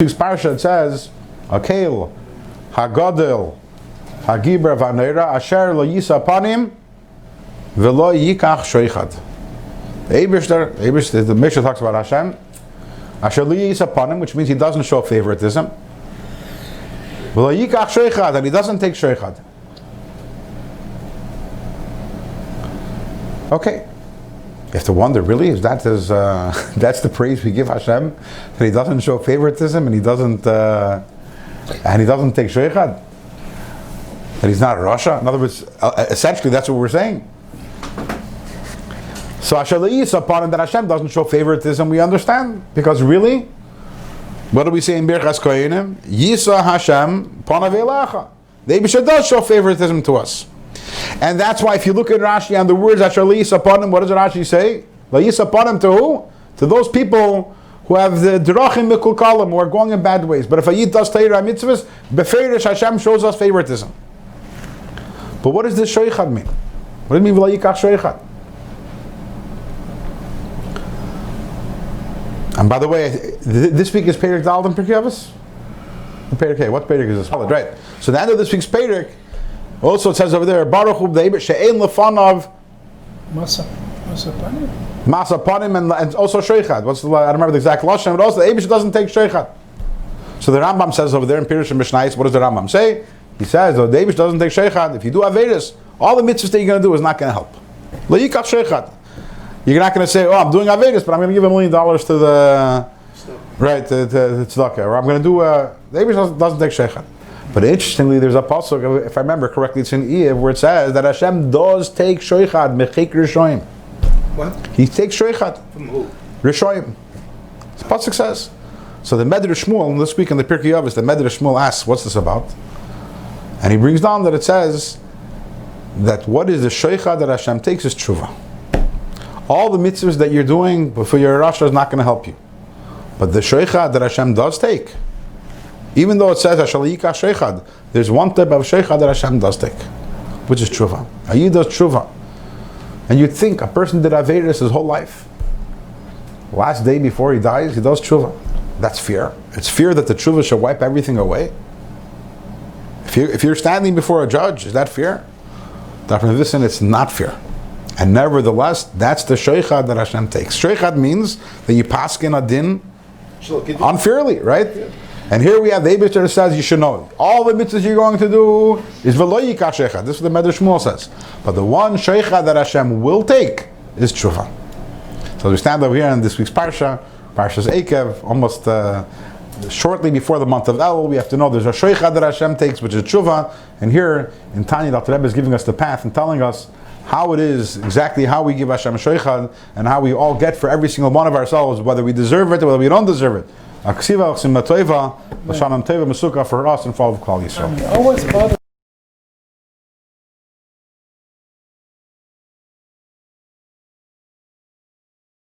Parsha it says, Akel, Hagadil, Hagibra Vanera, Asher lo yisa panim, velo yikach shoichad. The Mishnah talks about Hashem. Asher lo yisa panim, which means he doesn't show favoritism. Velo yikach shoichad, and he doesn't take shoichad. Okay. You have to wonder, really, is that that's the praise we give Hashem? That he doesn't show favoritism and he doesn't take sheikhad? That he's not Russia? In other words, essentially that's what we're saying. So Asher Yisa upon him that Hashem doesn't show favoritism, we understand. Because really, what do we say in Birchas Kohenim? Yisa Hashem panav elecha. The Eibusher does show favoritism to us. And that's why if you look at Rashi and the words Asher Yisa upon him, what does Rashi say? Yisa upon him to who? To those people who have the derachim mikulkalim, who are going in bad ways. But if a yid does Torah mitzvahs, beferish Hashem shows us favoritism. But what does this sheikhad mean? What does it mean v'lo yikach sheikhad? And by the way, this week is Perek Dalton Pirkei Avos? Perek, what Perek is this? Right. So the end of this week's Perek, also it says over there, Baruch Hu b'deibet she'ein lefanav Masa panim and also sheikhad. I don't remember the exact lashon, but also the Eibusher doesn't take sheikhad. So the Rambam says over there in Pirush and Mishnayos, what does the Rambam say? He says, the Eibusher doesn't take sheikhad. If you do averis, all the mitzvahs that you're going to do is not going to help. Lo yikach sheikhad. You're not going to say, oh, I'm doing averis, but I'm going to give $1 million to the to tzedakah, or I'm going to do the Eibusher doesn't take sheikhad. But interestingly, there's a pasuk, if I remember correctly, it's in Eiv, where it says that Hashem does take sheikhad mechik rishoyim. What? He takes sheikhad from who? Rishoyim. The pasuk says. So the Medrash Shmuel this week in the Pirkei Avos, the Medrash Shmuel asks, "What's this about?" And he brings down that it says that what is the sheikhad that Hashem takes is tshuva. All the mitzvahs that you're doing before your rasha is not going to help you, but the sheikhad that Hashem does take. Even though it says Asher yikach sheikhad, there's one type of sheikhad that Hashem does take, which is tshuva. A yid does tshuva, and you'd think a person did averis his whole life. Last day before he dies, he does tshuva. That's fear. It's fear that the tshuva should wipe everything away. If you're standing before a judge, is that fear? Listen, it's not fear. And nevertheless, that's the sheikhad that Hashem takes. Sheikhad means that you paskin a din unfairly, right? Yeah. And here we have the Eibusher that says you should know all the mitzvahs you're going to do is v'lo yikach sheikhad. This is what the Medrash Shmuel says. But the one sheikhad that Hashem will take is tshuva. So we stand over here in this week's parsha, Parshas Eikev, almost shortly before the month of El. We have to know there's a sheikhad that Hashem takes, which is tshuva. And here in Tanya, Dr. Rebbe is giving us the path and telling us how it is, exactly how we give Hashem sheikhad, and how we all get for every single one of ourselves, whether we deserve it or whether we don't deserve it. Aksiva, Chsim Matoiva, Lashanam Teva, Mesuka for us and for all of Klal Yisrael.